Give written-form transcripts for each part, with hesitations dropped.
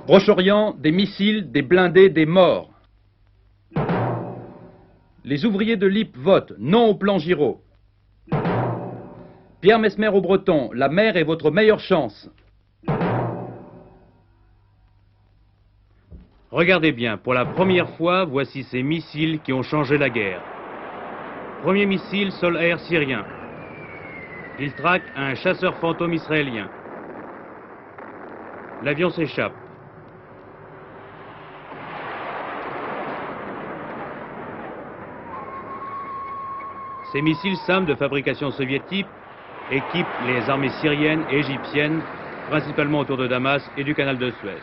Proche-Orient, des missiles, des blindés, des morts. Les ouvriers de l'IP votent non au plan Giraud. Pierre Messmer au Breton, la mer est votre meilleure chance. Regardez bien, pour la première fois, voici ces missiles qui ont changé la guerre. Premier missile sol-air syrien. Il traque un chasseur fantôme israélien. L'avion s'échappe. Ces missiles SAM de fabrication soviétique équipent les armées syriennes et égyptiennes, principalement autour de Damas et du canal de Suez.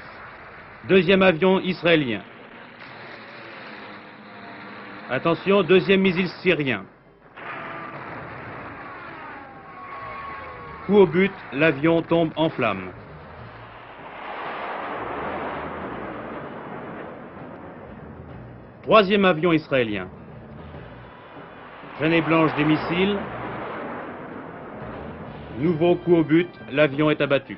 Deuxième avion israélien. Attention, deuxième missile syrien. Coup au but, l'avion tombe en flammes. Troisième avion israélien. Traînée blanche des missiles. Nouveau coup au but, l'avion est abattu.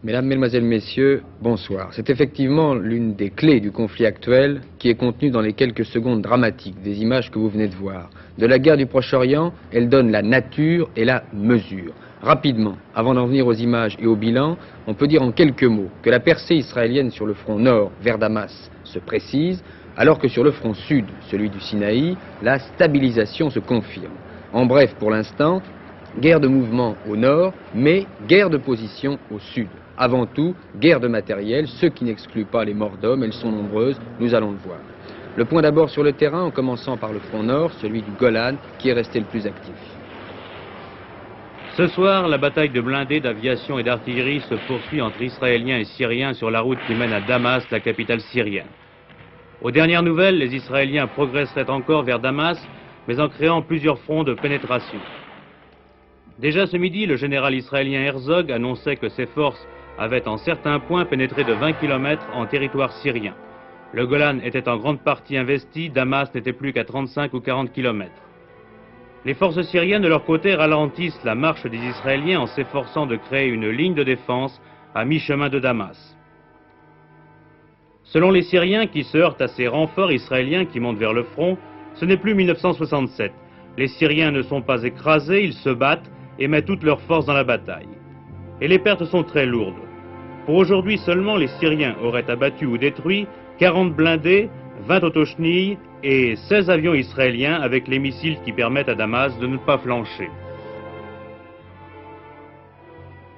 Mesdames, Mesdemoiselles, Messieurs, bonsoir. C'est effectivement l'une des clés du conflit actuel qui est contenue dans les quelques secondes dramatiques des images que vous venez de voir. De la guerre du Proche-Orient, elle donne la nature et la mesure. Rapidement, avant d'en venir aux images et au bilan, on peut dire en quelques mots que la percée israélienne sur le front nord, vers Damas, se précise, alors que sur le front sud, celui du Sinaï, la stabilisation se confirme. En bref, pour l'instant, guerre de mouvement au nord, mais guerre de position au sud. Avant tout, guerre de matériel, ce qui n'exclut pas les morts d'hommes, elles sont nombreuses, nous allons le voir. Le point d'abord sur le terrain, en commençant par le front nord, celui du Golan, qui est resté le plus actif. Ce soir, la bataille de blindés, d'aviation et d'artillerie se poursuit entre Israéliens et Syriens sur la route qui mène à Damas, la capitale syrienne. Aux dernières nouvelles, les Israéliens progresseraient encore vers Damas, mais en créant plusieurs fronts de pénétration. Déjà ce midi, le général israélien Herzog annonçait que ses forces avaient en certains points pénétré de 20 km en territoire syrien. Le Golan était en grande partie investi, Damas n'était plus qu'à 35 ou 40 km. Les forces syriennes de leur côté ralentissent la marche des Israéliens en s'efforçant de créer une ligne de défense à mi-chemin de Damas. Selon les Syriens qui se heurtent à ces renforts israéliens qui montent vers le front, ce n'est plus 1967. Les Syriens ne sont pas écrasés, ils se battent et mettent toutes leurs forces dans la bataille. Et les pertes sont très lourdes. Pour aujourd'hui seulement, les Syriens auraient abattu ou détruit 40 blindés, 20 autochenilles et 16 avions israéliens avec les missiles qui permettent à Damas de ne pas flancher.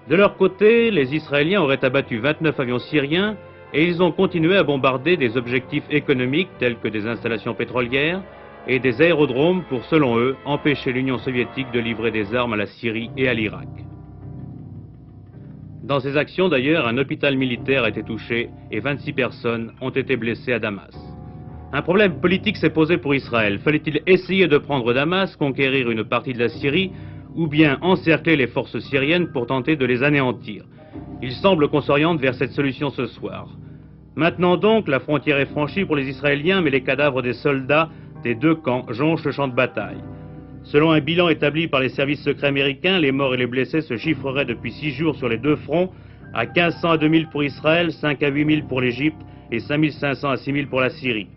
De leur côté, les Israéliens auraient abattu 29 avions syriens et ils ont continué à bombarder des objectifs économiques tels que des installations pétrolières et des aérodromes pour, selon eux, empêcher l'Union soviétique de livrer des armes à la Syrie et à l'Irak. Dans ces actions, d'ailleurs, un hôpital militaire a été touché et 26 personnes ont été blessées à Damas. Un problème politique s'est posé pour Israël. Fallait-il essayer de prendre Damas, conquérir une partie de la Syrie, ou bien encercler les forces syriennes pour tenter de les anéantir? Il semble qu'on s'oriente vers cette solution ce soir. Maintenant donc, la frontière est franchie pour les Israéliens, mais les cadavres des soldats des deux camps jonchent le champ de bataille. Selon un bilan établi par les services secrets américains, les morts et les blessés se chiffreraient depuis 6 jours sur les deux fronts à 1500 à 2000 pour Israël, 5 à 8000 pour l'Égypte et 5500 à 6000 pour la Syrie.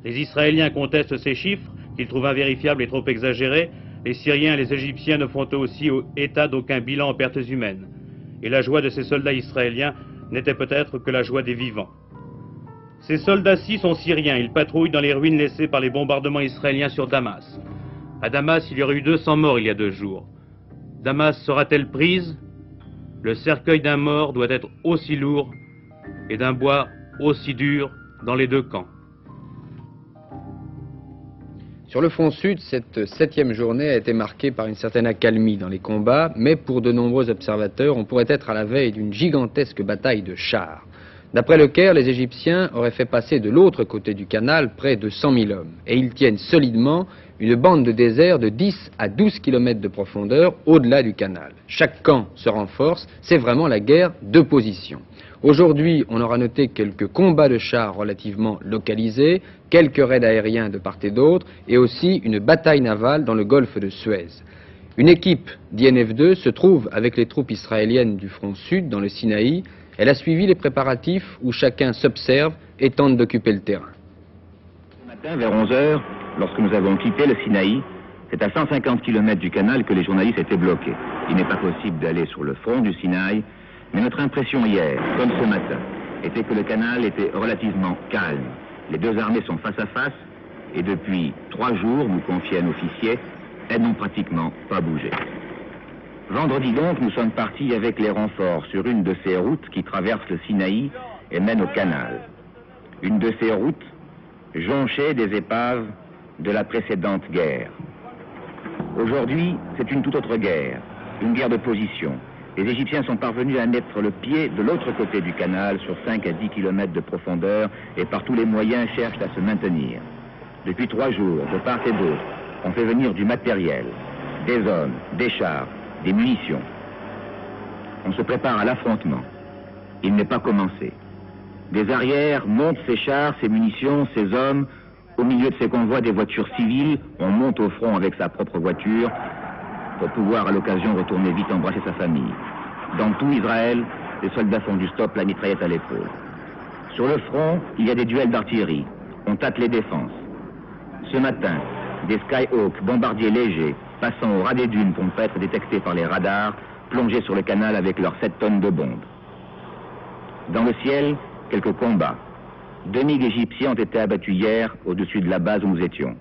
Les Israéliens contestent ces chiffres, qu'ils trouvent invérifiables et trop exagérés. Les Syriens et les Égyptiens ne font aussi état d'aucun bilan en pertes humaines. Et la joie de ces soldats israéliens n'était peut-être que la joie des vivants. Ces soldats-ci sont syriens, ils patrouillent dans les ruines laissées par les bombardements israéliens sur Damas. À Damas, il y aurait eu 200 morts il y a 2 jours. Damas sera-t-elle prise? Le cercueil d'un mort doit être aussi lourd et d'un bois aussi dur dans les deux camps. Sur le front sud, cette 7e journée a été marquée par une certaine accalmie dans les combats, mais pour de nombreux observateurs, on pourrait être à la veille d'une gigantesque bataille de chars. D'après le Caire, les Égyptiens auraient fait passer de l'autre côté du canal près de 100 000 hommes, et ils tiennent solidement une bande de désert de 10 à 12 km de profondeur au-delà du canal. Chaque camp se renforce, c'est vraiment la guerre de position. Aujourd'hui, on aura noté quelques combats de chars relativement localisés, quelques raids aériens de part et d'autre, et aussi une bataille navale dans le golfe de Suez. Une équipe d'INF-2 se trouve avec les troupes israéliennes du front sud, dans le Sinaï. Elle a suivi les préparatifs où chacun s'observe et tente d'occuper le terrain. Ce matin, vers 11 h, lorsque nous avons quitté le Sinaï, c'est à 150 km du canal que les journalistes étaient bloqués. Il n'est pas possible d'aller sur le front du Sinaï, mais notre impression hier, comme ce matin, était que le canal était relativement calme. Les deux armées sont face à face, et depuis 3 jours, nous confie un officier, elles n'ont pratiquement pas bougé. Vendredi donc, nous sommes partis avec les renforts sur une de ces routes qui traversent le Sinaï et mène au canal. Une de ces routes jonchée des épaves de la précédente guerre. Aujourd'hui, c'est une toute autre guerre, une guerre de position. Les Égyptiens sont parvenus à mettre le pied de l'autre côté du canal sur 5 à 10 km de profondeur et par tous les moyens cherchent à se maintenir. Depuis 3 jours, de part et d'autre, on fait venir du matériel, des hommes, des chars, des munitions. On se prépare à l'affrontement. Il n'est pas commencé. Des arrières montent ces chars, ces munitions, ces hommes. Au milieu de ces convois des voitures civiles, on monte au front avec sa propre voiture pour pouvoir à l'occasion retourner vite embrasser sa famille. Dans tout Israël, les soldats font du stop, la mitraillette à l'épaule. Sur le front, il y a des duels d'artillerie. On tâte les défenses. Ce matin, des Skyhawk, bombardiers légers, passant au ras des dunes pour ne pas être détectés par les radars, plongés sur le canal avec leurs 7 tonnes de bombes. Dans le ciel, quelques combats. 2 MiG égyptiens ont été abattus hier au-dessus de la base où nous étions.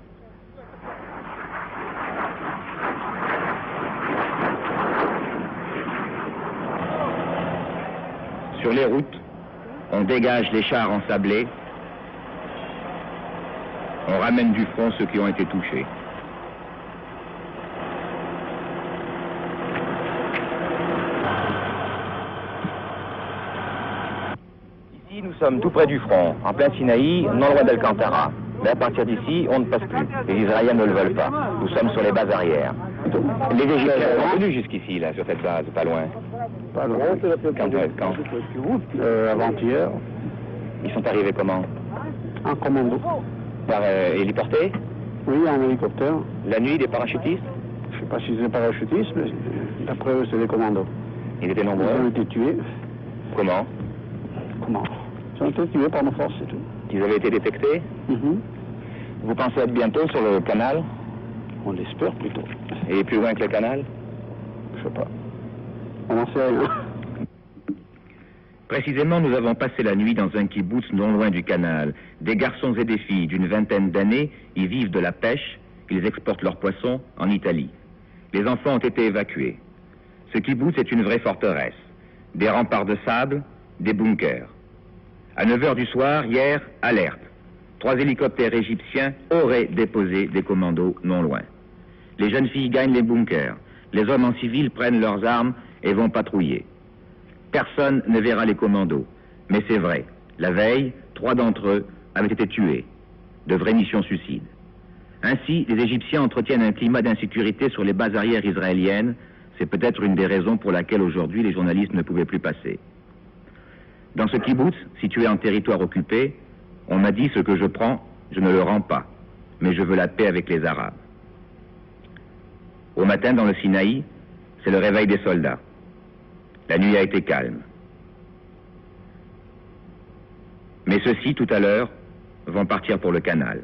Sur les routes, on dégage les chars ensablés. On ramène du front ceux qui ont été touchés. Ici, nous sommes tout près du front, en plein Sinaï, non loin d'Alcantara. Mais à partir d'ici, on ne passe plus. Les Israéliens ne le veulent pas. Nous sommes sur les bases arrière. Les Égyptiens sont venus jusqu'ici, là, sur cette base, pas loin. Pas loin. Quand Avant-hier, ils sont arrivés comment? en commando. Par héliporté? Oui, en hélicoptère. La nuit, des parachutistes? Je ne sais pas si c'est des parachutistes, mais d'après eux, c'est des commandos. Ils étaient Ils ont nombreux? été tués. Comment? Comment? Ils ont été tués par nos forces, c'est tout. Ils avaient été détectés? Vous pensez être bientôt sur le canal? On l'espère plutôt. Et plus loin que le canal? Je sais pas. On n'en sait rien. Précisément, nous avons passé la nuit dans un kibboutz non loin du canal. Des garçons et des filles d'une vingtaine d'années y vivent de la pêche. Ils exportent leurs poissons en Italie. Les enfants ont été évacués. Ce kibboutz est une vraie forteresse. Des remparts de sable, des bunkers. À 9 h du soir, hier, alerte. 3 hélicoptères égyptiens auraient déposé des commandos non loin. Les jeunes filles gagnent les bunkers. Les hommes en civil prennent leurs armes et vont patrouiller. Personne ne verra les commandos. Mais c'est vrai, la veille, 3 d'entre eux avaient été tués. De vraies missions suicides. Ainsi, les Égyptiens entretiennent un climat d'insécurité sur les bases arrières israéliennes. C'est peut-être une des raisons pour laquelle aujourd'hui les journalistes ne pouvaient plus passer. Dans ce kibboutz, situé en territoire occupé, on m'a dit: ce que je prends, je ne le rends pas, mais je veux la paix avec les Arabes. Au matin, dans le Sinaï, c'est le réveil des soldats. La nuit a été calme. Mais ceux-ci, tout à l'heure, vont partir pour le canal.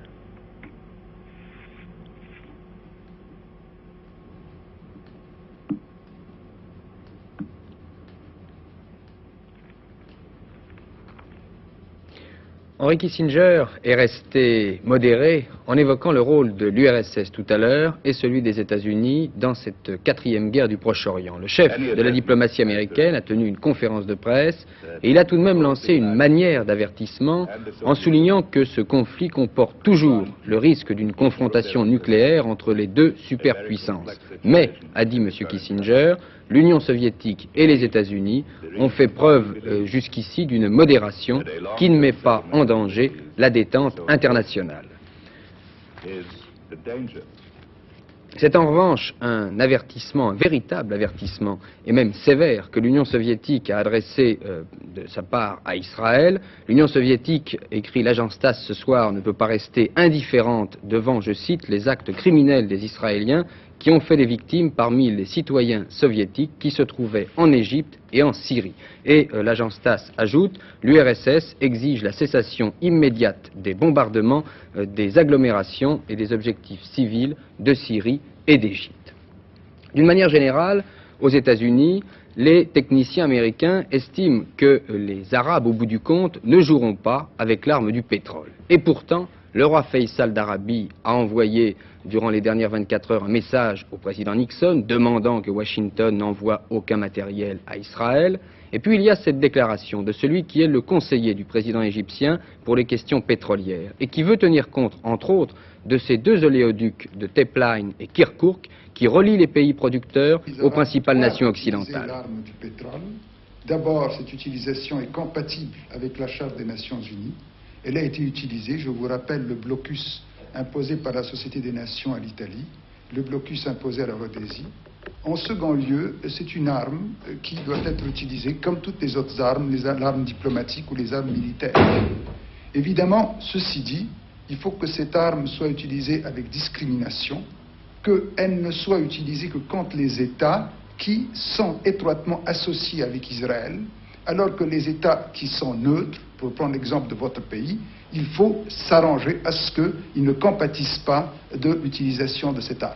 Henry Kissinger est resté modéré en évoquant le rôle de l'URSS tout à l'heure et celui des États-Unis dans cette 4e guerre du Proche-Orient. Le chef de la diplomatie américaine a tenu une conférence de presse et il a tout de même lancé une manière d'avertissement en soulignant que ce conflit comporte toujours le risque d'une confrontation nucléaire entre les deux superpuissances. Mais, a dit M. Kissinger, l'Union soviétique et les États-Unis ont fait preuve jusqu'ici d'une modération qui ne met pas en danger la détente internationale. C'est en revanche un avertissement, un véritable avertissement, et même sévère, que l'Union soviétique a adressé de sa part à Israël. L'Union soviétique, écrit l'agence TASS ce soir, ne peut pas rester indifférente devant, je cite, les actes criminels des Israéliens qui ont fait des victimes parmi les citoyens soviétiques qui se trouvaient en Égypte et en Syrie. Et l'agence TASS ajoute, l'URSS exige la cessation immédiate des bombardements des agglomérations et des objectifs civils de Syrie et d'Égypte. D'une manière générale, aux États-Unis, les techniciens américains estiment que les Arabes, au bout du compte, ne joueront pas avec l'arme du pétrole. Et pourtant, le roi Faisal d'Arabie a envoyé, durant les dernières 24 heures, un message au président Nixon demandant que Washington n'envoie aucun matériel à Israël. Et puis il y a cette déclaration de celui qui est le conseiller du président égyptien pour les questions pétrolières et qui veut tenir compte, entre autres, de ces deux oléoducs de Tepline et Kirkuk qui relient les pays producteurs aux principales nations occidentales. D'abord, cette utilisation est compatible avec la Charte des Nations Unies. Elle a été utilisée, je vous rappelle, le blocus imposé par la Société des Nations à l'Italie, le blocus imposé à la Rhodésie. En second lieu, c'est une arme qui doit être utilisée comme toutes les autres armes, les armes diplomatiques ou les armes militaires. Évidemment, ceci dit, il faut que cette arme soit utilisée avec discrimination, qu'elle ne soit utilisée que contre les États qui sont étroitement associés avec Israël, alors que les États qui sont neutres, pour prendre l'exemple de votre pays, il faut s'arranger à ce qu'ils ne compatissent pas de l'utilisation de cette arme.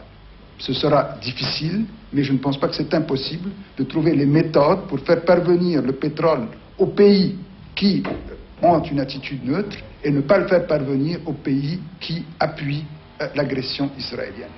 Ce sera difficile, mais je ne pense pas que c'est impossible de trouver les méthodes pour faire parvenir le pétrole aux pays qui ont une attitude neutre et ne pas le faire parvenir aux pays qui appuient l'agression israélienne.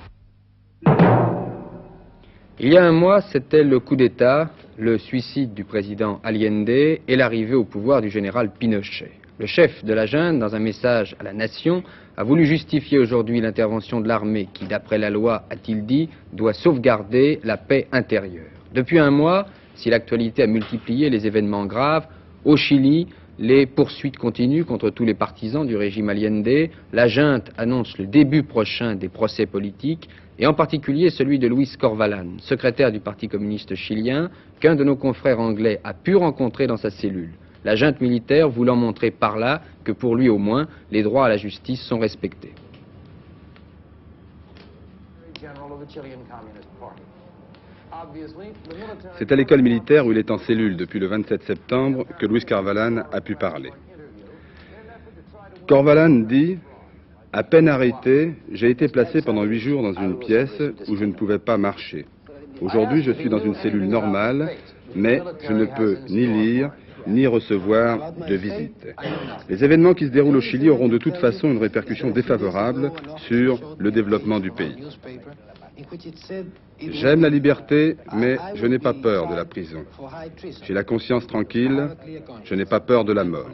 Il y a un mois, c'était le coup d'État, le suicide du président Allende et l'arrivée au pouvoir du général Pinochet. Le chef de la junte, dans un message à la nation, a voulu justifier aujourd'hui l'intervention de l'armée qui, d'après la loi, a-t-il dit, doit sauvegarder la paix intérieure. Depuis un mois, si l'actualité a multiplié les événements graves, au Chili, les poursuites continuent contre tous les partisans du régime Allende. La junte annonce le début prochain des procès politiques, et en particulier celui de Luis Corvalán, secrétaire du Parti communiste chilien, qu'un de nos confrères anglais a pu rencontrer dans sa cellule. La junte militaire voulant montrer par là que pour lui au moins, les droits à la justice sont respectés. C'est à l'école militaire où il est en cellule depuis le 27 septembre que Luis Corvalán a pu parler. Corvalán dit « À peine arrêté, j'ai été placé pendant 8 jours dans une pièce où je ne pouvais pas marcher. Aujourd'hui, je suis dans une cellule normale, mais je ne peux ni lire, ni recevoir de visite. Les événements qui se déroulent au Chili auront de toute façon une répercussion défavorable sur le développement du pays. J'aime la liberté, mais je n'ai pas peur de la prison. J'ai la conscience tranquille, je n'ai pas peur de la mort.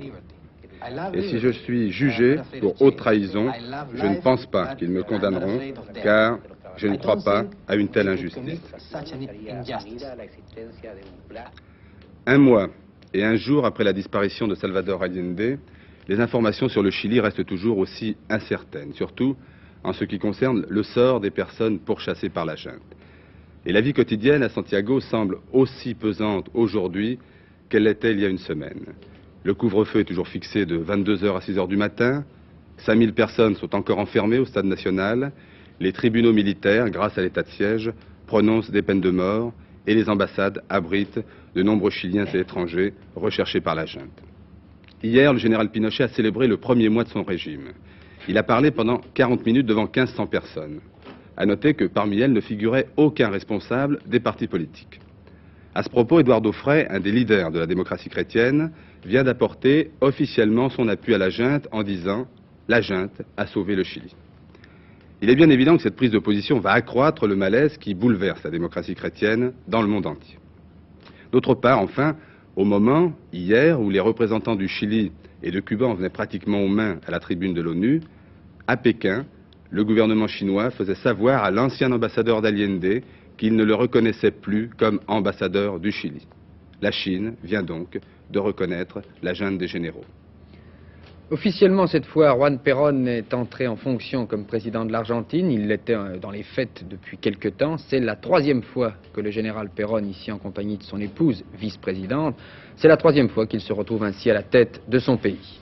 Et si je suis jugé pour haute trahison, je ne pense pas qu'ils me condamneront, car je ne crois pas à une telle injustice. » Un mois et un jour après la disparition de Salvador Allende, les informations sur le Chili restent toujours aussi incertaines, surtout en ce qui concerne le sort des personnes pourchassées par la junte. Et la vie quotidienne à Santiago semble aussi pesante aujourd'hui qu'elle l'était il y a une semaine. Le couvre-feu est toujours fixé de 22h à 6h du matin, 5000 personnes sont encore enfermées au stade national, les tribunaux militaires, grâce à l'état de siège, prononcent des peines de mort et les ambassades abritent de nombreux Chiliens et étrangers recherchés par la junte. Hier, le général Pinochet a célébré le premier mois de son régime. Il a parlé pendant 40 minutes devant 1500 personnes. À noter que parmi elles ne figurait aucun responsable des partis politiques. À ce propos, Eduardo Frei, un des leaders de la démocratie chrétienne, vient d'apporter officiellement son appui à la junte en disant « La junte a sauvé le Chili ». Il est bien évident que cette prise de position va accroître le malaise qui bouleverse la démocratie chrétienne dans le monde entier. D'autre part, enfin, au moment, hier, où les représentants du Chili et de Cuba en venaient pratiquement aux mains à la tribune de l'ONU, à Pékin, le gouvernement chinois faisait savoir à l'ancien ambassadeur d'Allende qu'il ne le reconnaissait plus comme ambassadeur du Chili. La Chine vient donc de reconnaître la junte des généraux. Officiellement, cette fois, Juan Perón est entré en fonction comme président de l'Argentine. Il l'était dans les faits depuis quelque temps. C'est la 3e fois que le général Perón, ici en compagnie de son épouse, vice-présidente, c'est la 3e fois qu'il se retrouve ainsi à la tête de son pays.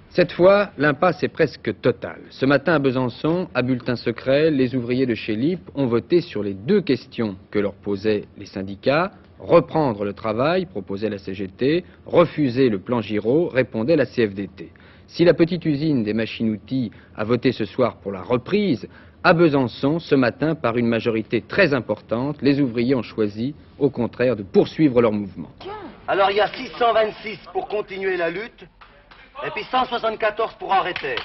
Cette fois, l'impasse est presque totale. Ce matin à Besançon, à bulletin secret, les ouvriers de chez LIP ont voté sur les 2 questions que leur posaient les syndicats. Reprendre le travail, proposait la CGT, refuser le plan Giraud, répondait la CFDT. Si la petite usine des machines-outils a voté ce soir pour la reprise, à Besançon, ce matin, par une majorité très importante, les ouvriers ont choisi, au contraire, de poursuivre leur mouvement. Alors il y a 626 pour continuer la lutte, et puis 174 pour arrêter.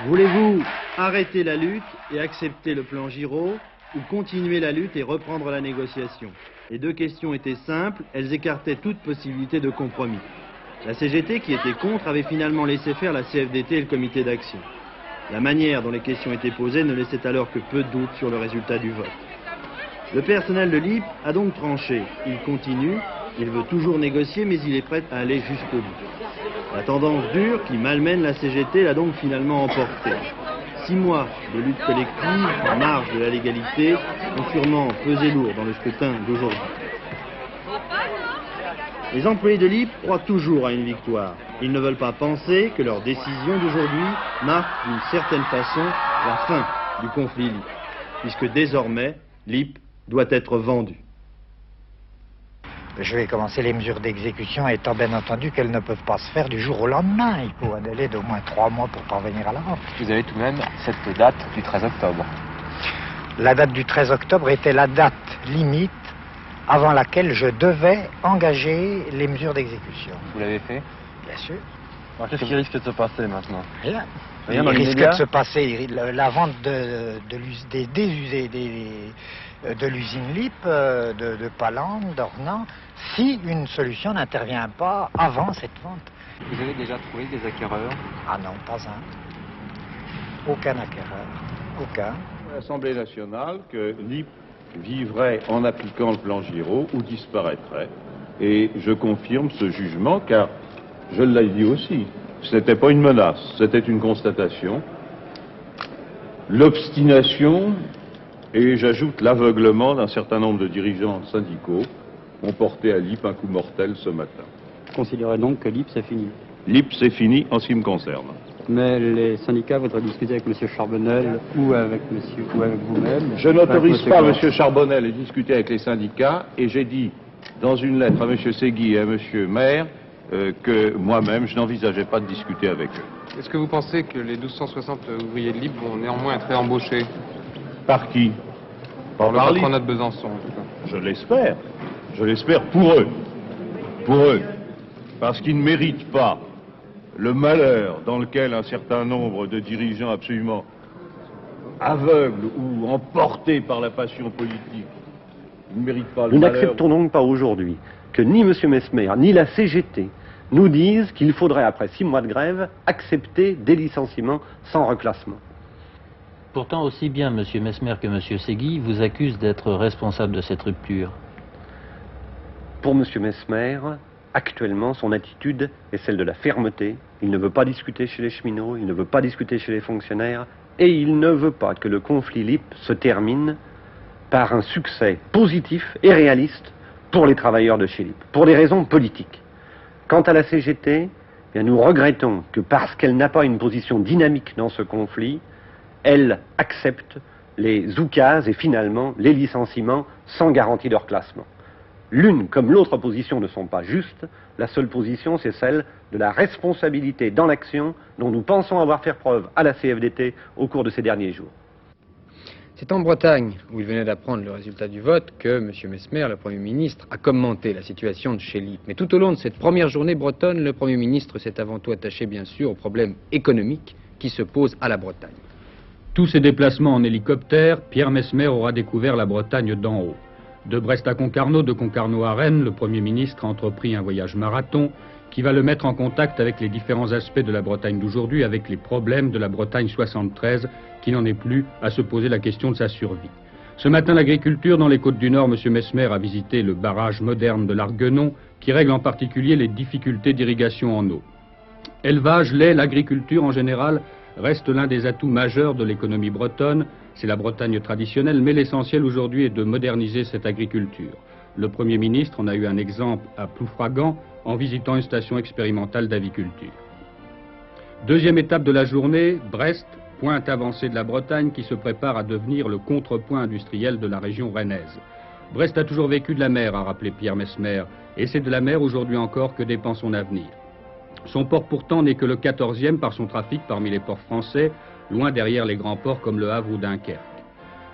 Voulez-vous arrêter la lutte et accepter le plan Giraud ou continuer la lutte et reprendre la négociation? Les 2 questions étaient simples, elles écartaient toute possibilité de compromis. La CGT, qui était contre, avait finalement laissé faire la CFDT et le comité d'action. La manière dont les questions étaient posées ne laissait alors que peu de doute sur le résultat du vote. Le personnel de LIP a donc tranché. Il continue, il veut toujours négocier, mais il est prêt à aller jusqu'au bout. La tendance dure qui malmène la CGT l'a donc finalement emporté. 6 mois de lutte collective en marge de la légalité ont sûrement pesé lourd dans le scrutin d'aujourd'hui. Les employés de LIP croient toujours à une victoire. Ils ne veulent pas penser que leur décision d'aujourd'hui marque d'une certaine façon la fin du conflit LIP, puisque désormais, LIP doit être vendu. Je vais commencer les mesures d'exécution, étant bien entendu qu'elles ne peuvent pas se faire du jour au lendemain. Il faut un délai d'au moins 3 mois pour parvenir à la vente. Vous avez tout de même cette date du 13 octobre. La date du 13 octobre était la date limite avant laquelle je devais engager les mesures d'exécution. Vous l'avez fait? Bien sûr. Qu'est-ce qui risque de se passer maintenant? Rien. Rien Il risque d'immédiat de se passer la vente de l'usine LIP, de Palande, d'Ornans, si une solution n'intervient pas avant cette vente. Vous avez déjà trouvé des acquéreurs? Ah non, pas un. Aucun acquéreur. Aucun. L'Assemblée nationale que LIP vivrait en appliquant le plan Giraud ou disparaîtrait. Et je confirme ce jugement car je l'ai dit aussi. Ce n'était pas une menace, c'était une constatation. L'obstination et j'ajoute l'aveuglement d'un certain nombre de dirigeants syndicaux ont porté à LIP un coup mortel ce matin. Vous considérez donc que LIP c'est fini? LIP c'est fini en ce qui me concerne. Mais les syndicats voudraient discuter avec M. Charbonnel ou avec vous-même. Je n'autorise pas M. Charbonnel à discuter avec les syndicats et j'ai dit dans une lettre à M. Segui et à M. Maire que moi-même je n'envisageais pas de discuter avec eux. Est-ce que vous pensez que les 1260 ouvriers de LIP vont néanmoins être réembauchés? Par qui? Par le patronat de Besançon, en tout cas. Je l'espère. Je l'espère pour eux. Pour eux. Parce qu'ils ne méritent pas le malheur dans lequel un certain nombre de dirigeants absolument aveugles ou emportés par la passion politique ne méritent pas le malheur. Nous n'acceptons donc pas aujourd'hui que ni M. Messmer ni la CGT nous disent qu'il faudrait, après 6 mois de grève, accepter des licenciements sans reclassement. Pourtant, aussi bien M. Messmer que M. Segui vous accusent d'être responsable de cette rupture. Pour M. Messmer, actuellement, son attitude est celle de la fermeté. Il ne veut pas discuter chez les cheminots, il ne veut pas discuter chez les fonctionnaires, et il ne veut pas que le conflit LIP se termine par un succès positif et réaliste pour les travailleurs de chez LIP, pour des raisons politiques. Quant à la CGT, eh bien, nous regrettons que parce qu'elle n'a pas une position dynamique dans ce conflit, elle accepte les oukases et finalement les licenciements sans garantie de reclassement. L'une comme l'autre position ne sont pas justes, la seule position c'est celle de la responsabilité dans l'action dont nous pensons avoir fait preuve à la CFDT au cours de ces derniers jours. C'est en Bretagne, où il venait d'apprendre le résultat du vote, que M. Messmer, le Premier ministre, a commenté la situation de chez LIP. Mais tout au long de cette première journée bretonne, le Premier ministre s'est avant tout attaché bien sûr aux problèmes économiques qui se posent à la Bretagne. Tous ces déplacements en hélicoptère, Pierre Messmer aura découvert la Bretagne d'en haut. De Brest à Concarneau, de Concarneau à Rennes, le Premier ministre a entrepris un voyage marathon. qui va le mettre en contact avec les différents aspects de la Bretagne d'aujourd'hui, avec les problèmes de la Bretagne 73, qui n'en est plus à se poser la question de sa survie. Ce matin, l'agriculture dans les Côtes du Nord, M. Messmer a visité le barrage moderne de l'Arguenon, qui règle en particulier les difficultés d'irrigation en eau. Élevage, lait, l'agriculture en général reste l'un des atouts majeurs de l'économie bretonne. C'est la Bretagne traditionnelle, mais l'essentiel aujourd'hui est de moderniser cette agriculture. Le Premier ministre en a eu un exemple à Ploufragan en visitant une station expérimentale d'aviculture. Deuxième étape de la journée, Brest, pointe avancée de la Bretagne qui se prépare à devenir le contrepoint industriel de la région rennaise. Brest a toujours vécu de la mer, a rappelé Pierre Messmer, et c'est de la mer aujourd'hui encore que dépend son avenir. Son port pourtant n'est que le 14e par son trafic parmi les ports français, loin derrière les grands ports comme Le Havre ou Dunkerque.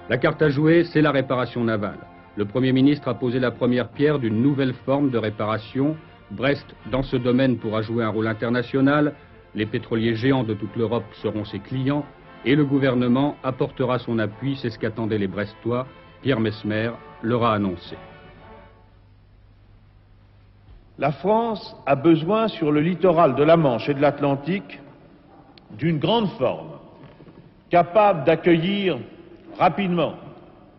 La carte à jouer, c'est la réparation navale. Le Premier ministre a posé la première pierre d'une nouvelle forme de réparation. Brest, dans ce domaine, pourra jouer un rôle international. Les pétroliers géants de toute l'Europe seront ses clients et le gouvernement apportera son appui, c'est ce qu'attendaient les Brestois. Pierre Messmer leur a annoncé. La France a besoin sur le littoral de la Manche et de l'Atlantique d'une grande forme, capable d'accueillir rapidement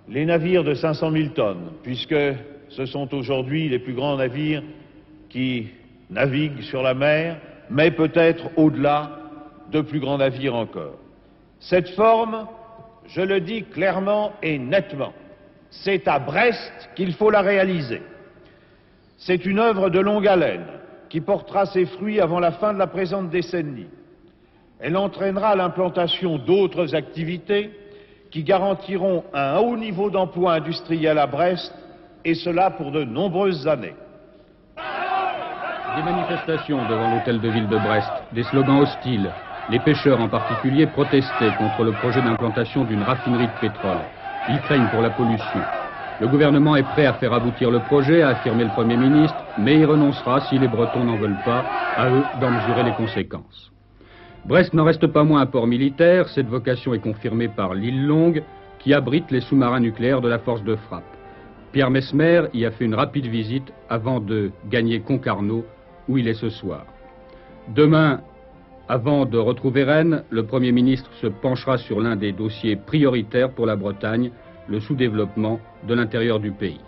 les navires de 500 000 tonnes, puisque ce sont aujourd'hui les plus grands navires qui naviguent sur la mer, mais peut-être au-delà de plus grands navires encore. Cette forme, je le dis clairement et nettement, c'est à Brest qu'il faut la réaliser. C'est une œuvre de longue haleine qui portera ses fruits avant la fin de la présente décennie. Elle entraînera l'implantation d'autres activités qui garantiront un haut niveau d'emploi industriel à Brest, et cela pour de nombreuses années. Des manifestations devant l'hôtel de ville de Brest, des slogans hostiles. Les pêcheurs en particulier protestaient contre le projet d'implantation d'une raffinerie de pétrole. Ils craignent pour la pollution. Le gouvernement est prêt à faire aboutir le projet, a affirmé le Premier ministre, mais il renoncera, si les Bretons n'en veulent pas, à eux d'en mesurer les conséquences. Brest n'en reste pas moins un port militaire. Cette vocation est confirmée par l'île Longue, qui abrite les sous-marins nucléaires de la force de frappe. Pierre Messmer y a fait une rapide visite avant de gagner Concarneau, où il est ce soir. Demain, avant de retrouver Rennes, le Premier ministre se penchera sur l'un des dossiers prioritaires pour la Bretagne, le sous-développement de l'intérieur du pays.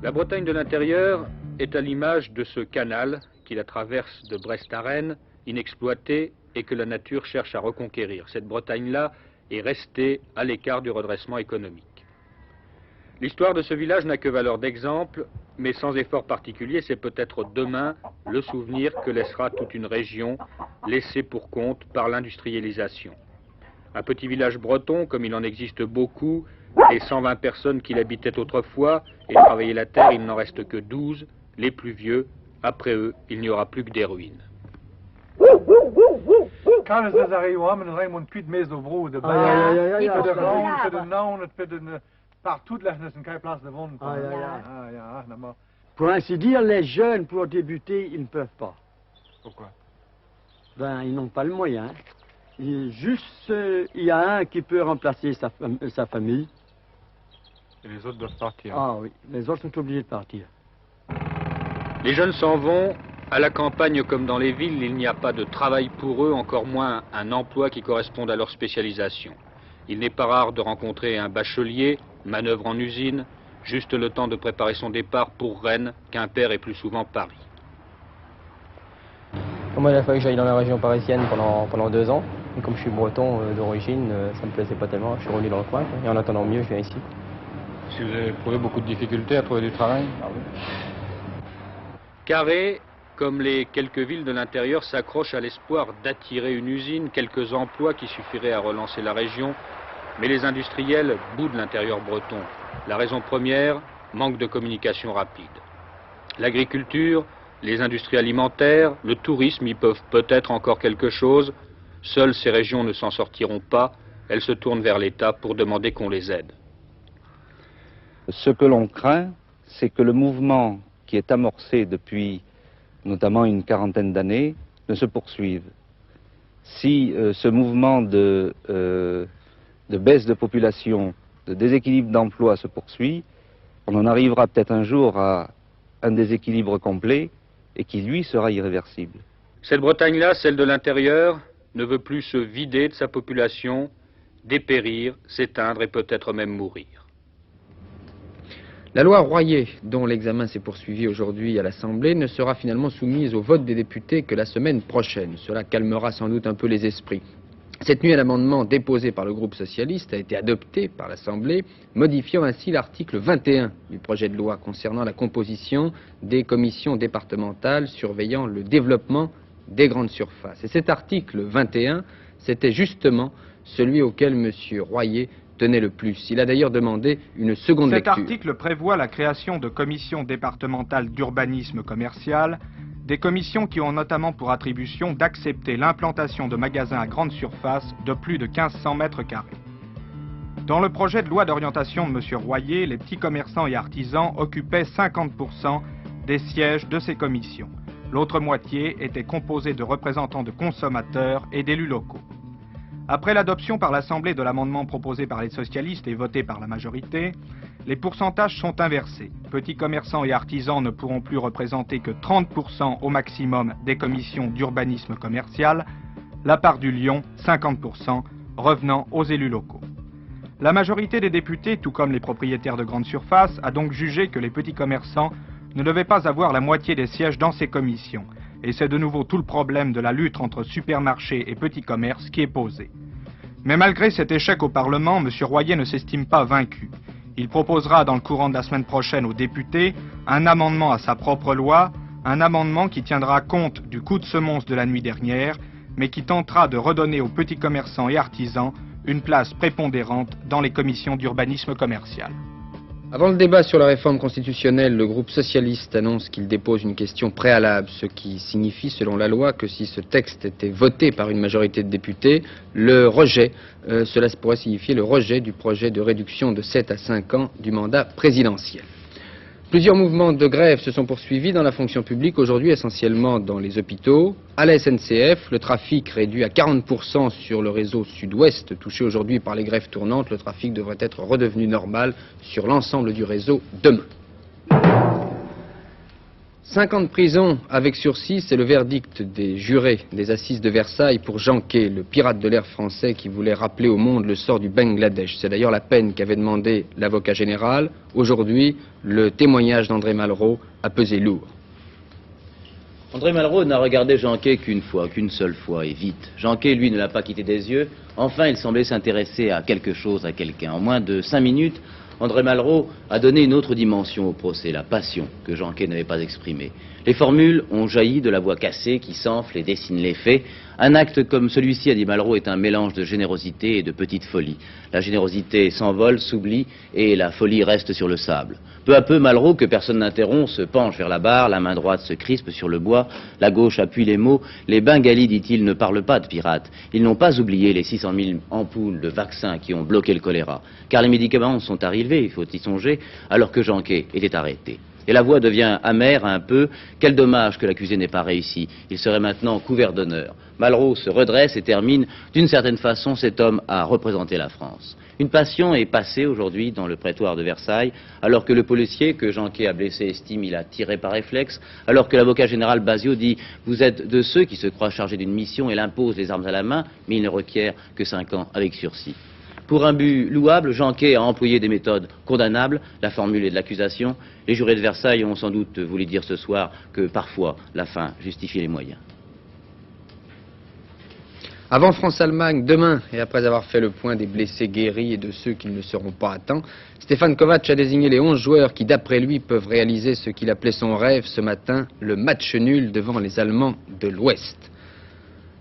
La Bretagne de l'intérieur est à l'image de ce canal qui la traverse de Brest à Rennes, inexploité et que la nature cherche à reconquérir. Cette Bretagne-là est restée à l'écart du redressement économique. L'histoire de ce village n'a que valeur d'exemple, mais sans effort particulier, c'est peut-être demain le souvenir que laissera toute une région laissée pour compte par l'industrialisation. Un petit village breton, comme il en existe beaucoup, et 120 personnes qui l'habitaient autrefois et travaillaient la terre, il n'en reste que 12, les plus vieux. Après eux, il n'y aura plus que des ruines. Kan ze daar gewoon met een Raymond Piet meestal brood erbij. Partout de la place de vente. Pour ainsi dire, les jeunes, pour débuter, ils ne peuvent pas. Pourquoi? Ben, ils n'ont pas le moyen. Il y a un qui peut remplacer sa famille. Et les autres doivent partir. Ah oui, les autres sont obligés de partir. Les jeunes s'en vont. À la campagne comme dans les villes, il n'y a pas de travail pour eux, encore moins un emploi qui corresponde à leur spécialisation. Il n'est pas rare de rencontrer un bachelier, manœuvre en usine, juste le temps de préparer son départ pour Rennes, Quimper et plus souvent Paris. Moi, il a fallu que j'aille dans la région parisienne pendant 2 ans. Et comme je suis breton d'origine, ça me plaisait pas tellement. Je suis revenu dans le coin. Et en attendant mieux, je viens ici. Si vous avez éprouvé beaucoup de difficultés à trouver du travail? Ah oui. Carré, comme les quelques villes de l'intérieur, s'accroche à l'espoir d'attirer une usine, quelques emplois qui suffiraient à relancer la région. Mais les industriels boudent l'intérieur breton. La raison première, manque de communication rapide. L'agriculture, les industries alimentaires, le tourisme y peuvent peut-être encore quelque chose. Seules ces régions ne s'en sortiront pas. Elles se tournent vers l'État pour demander qu'on les aide. Ce que l'on craint, c'est que le mouvement qui est amorcé depuis notamment une quarantaine d'années ne se poursuive. si ce mouvement de baisse de population, de déséquilibre d'emploi se poursuit, on en arrivera peut-être un jour à un déséquilibre complet et qui, lui, sera irréversible. Cette Bretagne-là, celle de l'intérieur, ne veut plus se vider de sa population, dépérir, s'éteindre et peut-être même mourir. La loi Royer, dont l'examen s'est poursuivi aujourd'hui à l'Assemblée, ne sera finalement soumise au vote des députés que la semaine prochaine. Cela calmera sans doute un peu les esprits. Cette nuit, un amendement déposé par le groupe socialiste a été adopté par l'Assemblée, modifiant ainsi l'article 21 du projet de loi concernant la composition des commissions départementales surveillant le développement des grandes surfaces. Et cet article 21, c'était justement celui auquel M. Royer tenait le plus. Il a d'ailleurs demandé une seconde lecture. Cet article prévoit la création de commissions départementales d'urbanisme commercial, des commissions qui ont notamment pour attribution d'accepter l'implantation de magasins à grande surface de plus de 1500 mètres carrés. Dans le projet de loi d'orientation de M. Royer, les petits commerçants et artisans occupaient 50% des sièges de ces commissions. L'autre moitié était composée de représentants de consommateurs et d'élus locaux. Après l'adoption par l'Assemblée de l'amendement proposé par les socialistes et voté par la majorité, les pourcentages sont inversés. Petits commerçants et artisans ne pourront plus représenter que 30% au maximum des commissions d'urbanisme commercial, la part du lion, 50%, revenant aux élus locaux. La majorité des députés, tout comme les propriétaires de grandes surfaces, a donc jugé que les petits commerçants ne devaient pas avoir la moitié des sièges dans ces commissions. Et c'est de nouveau tout le problème de la lutte entre supermarchés et petits commerces qui est posé. Mais malgré cet échec au Parlement, M. Royer ne s'estime pas vaincu. Il proposera dans le courant de la semaine prochaine aux députés un amendement à sa propre loi, un amendement qui tiendra compte du coup de semonce de la nuit dernière, mais qui tentera de redonner aux petits commerçants et artisans une place prépondérante dans les commissions d'urbanisme commercial. Avant le débat sur la réforme constitutionnelle, le groupe socialiste annonce qu'il dépose une question préalable, ce qui signifie, selon la loi, que si ce texte était voté par une majorité de députés, cela pourrait signifier le rejet du projet de réduction de 7 à 5 ans du mandat présidentiel. Plusieurs mouvements de grève se sont poursuivis dans la fonction publique, aujourd'hui essentiellement dans les hôpitaux. À la SNCF, le trafic réduit à 40% sur le réseau sud-ouest, touché aujourd'hui par les grèves tournantes. Le trafic devrait être redevenu normal sur l'ensemble du réseau demain. 5 ans de prison avec sursis, c'est le verdict des jurés des assises de Versailles pour Jean Quay, le pirate de l'air français qui voulait rappeler au monde le sort du Bangladesh. C'est d'ailleurs la peine qu'avait demandé l'avocat général. Aujourd'hui, le témoignage d'André Malraux a pesé lourd. André Malraux n'a regardé Jean Quay qu'une seule fois, et vite. Jean Quay, lui, ne l'a pas quitté des yeux. Enfin, il semblait s'intéresser à quelque chose, à quelqu'un. En moins de 5 minutes, André Malraux a donné une autre dimension au procès, la passion que Jean Quay n'avait pas exprimée. Les formules ont jailli de la voix cassée qui s'enfle et dessine les faits. Un acte comme celui-ci, a dit Malraux, est un mélange de générosité et de petite folie. La générosité s'envole, s'oublie, et la folie reste sur le sable. Peu à peu, Malraux, que personne n'interrompt, se penche vers la barre, la main droite se crispe sur le bois, la gauche appuie les mots. Les Bengalis, dit-il, ne parlent pas de pirates. Ils n'ont pas oublié les 600 000 ampoules de vaccins qui ont bloqué le choléra. Car les médicaments sont arrivés, il faut y songer, alors que Jean Quay était arrêté. Et la voix devient amère un peu. Quel dommage que l'accusé n'ait pas réussi. Il serait maintenant couvert d'honneur. Malraux se redresse et termine. D'une certaine façon, cet homme a représenté la France. Une passion est passée aujourd'hui dans le prétoire de Versailles, alors que le policier que Jean Quay a blessé estime il a tiré par réflexe, alors que l'avocat général Bazio dit « Vous êtes de ceux qui se croient chargés d'une mission et l'imposent les armes à la main, mais il ne requiert que 5 ans avec sursis. » Pour un but louable, Jean Quay a employé des méthodes condamnables, la formule est de l'accusation. Les jurés de Versailles ont sans doute voulu dire ce soir que parfois la fin justifie les moyens. Avant France-Allemagne, demain, et après avoir fait le point des blessés guéris et de ceux qui ne seront pas atteints, Stéphane Kovac a désigné les 11 joueurs qui, d'après lui, peuvent réaliser ce qu'il appelait son rêve ce matin, le match nul devant les Allemands de l'Ouest.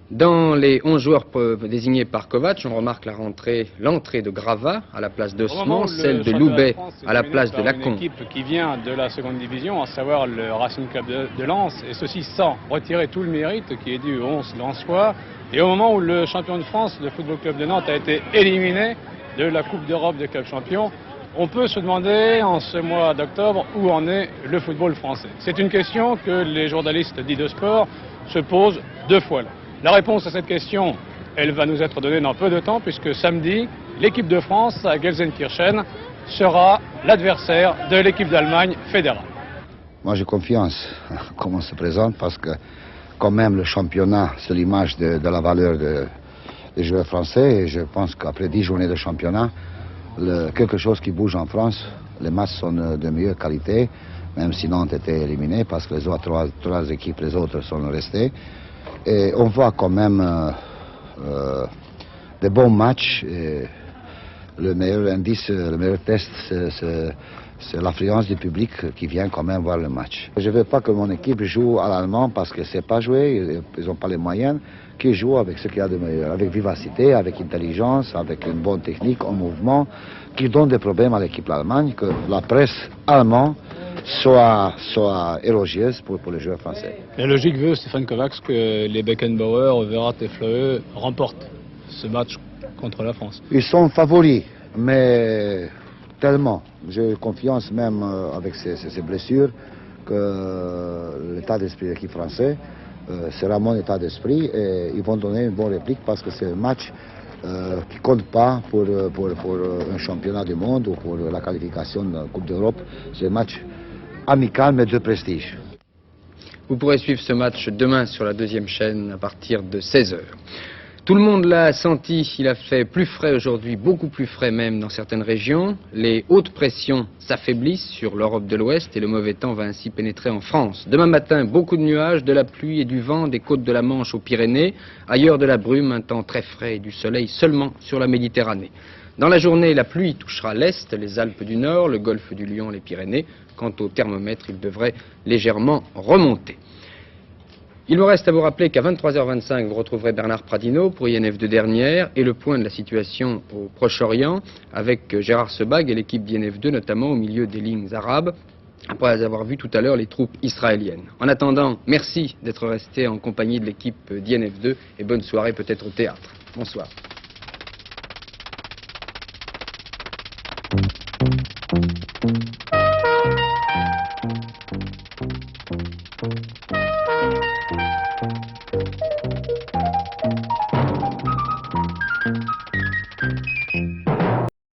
Dans les 11 joueurs désignés par Kovac, on remarque l'entrée de Grava à la place d'Osman, celle de Loubet à la place de Lacombe. Une équipe qui vient de la seconde division, à savoir le Racing Club de Lens, et ceci sans retirer tout le mérite qui est dû aux 11 Lensois. Et au moment où le champion de France, le Football Club de Nantes, a été éliminé de la Coupe d'Europe des clubs champions, on peut se demander en ce mois d'octobre où en est le football français. C'est une question que les journalistes dits de sport se posent 2 fois là. La réponse à cette question, elle va nous être donnée dans peu de temps, puisque samedi, l'équipe de France à Gelsenkirchen sera l'adversaire de l'équipe d'Allemagne fédérale. Moi j'ai confiance comment on se présente parce que quand même le championnat c'est l'image de la valeur des joueurs français et je pense qu'après 10 journées de championnat, quelque chose qui bouge en France, les matchs sont de meilleure qualité, même si Nantes était éliminé parce que les autres trois équipes, les autres sont restées. Et on voit quand même des bons matchs. Et le meilleur indice, le meilleur test, c'est l'affluence du public qui vient quand même voir le match. Je ne veux pas que mon équipe joue à l'allemand parce que c'est pas joué, ils n'ont pas les moyens, qu'ils jouent avec ce qu'il y a de meilleur, avec vivacité, avec intelligence, avec une bonne technique, en mouvement, qui donne des problèmes à l'équipe d'Allemagne, que la presse allemande soit élogieuse pour les joueurs français. La logique veut, Stéphane Kovacs, que les Beckenbauer, Verratti et Fleury remportent ce match contre la France. Ils sont favoris, mais tellement. J'ai confiance même avec ces blessures que l'état d'esprit de l'équipe française sera mon état d'esprit et ils vont donner une bonne réplique parce que c'est un match qui ne compte pas pour un championnat du monde ou pour la qualification de la Coupe d'Europe. C'est un match amical mais de prestige. Vous pourrez suivre ce match demain sur la deuxième chaîne à partir de 16 h. Tout le monde l'a senti, il a fait plus frais aujourd'hui, beaucoup plus frais même dans certaines régions. Les hautes pressions s'affaiblissent sur l'Europe de l'Ouest et le mauvais temps va ainsi pénétrer en France. Demain matin, beaucoup de nuages, de la pluie et du vent des côtes de la Manche aux Pyrénées. Ailleurs de la brume, un temps très frais et du soleil seulement sur la Méditerranée. Dans la journée, la pluie touchera l'Est, les Alpes du Nord, le golfe du Lion, les Pyrénées. Quant au thermomètre, il devrait légèrement remonter. Il me reste à vous rappeler qu'à 23h25, vous retrouverez Bernard Pradino pour INF2 dernière et le point de la situation au Proche-Orient avec Gérard Sebag et l'équipe d'INF2, notamment au milieu des lignes arabes, après avoir vu tout à l'heure les troupes israéliennes. En attendant, merci d'être resté en compagnie de l'équipe d'INF2 et bonne soirée peut-être au théâtre. Bonsoir.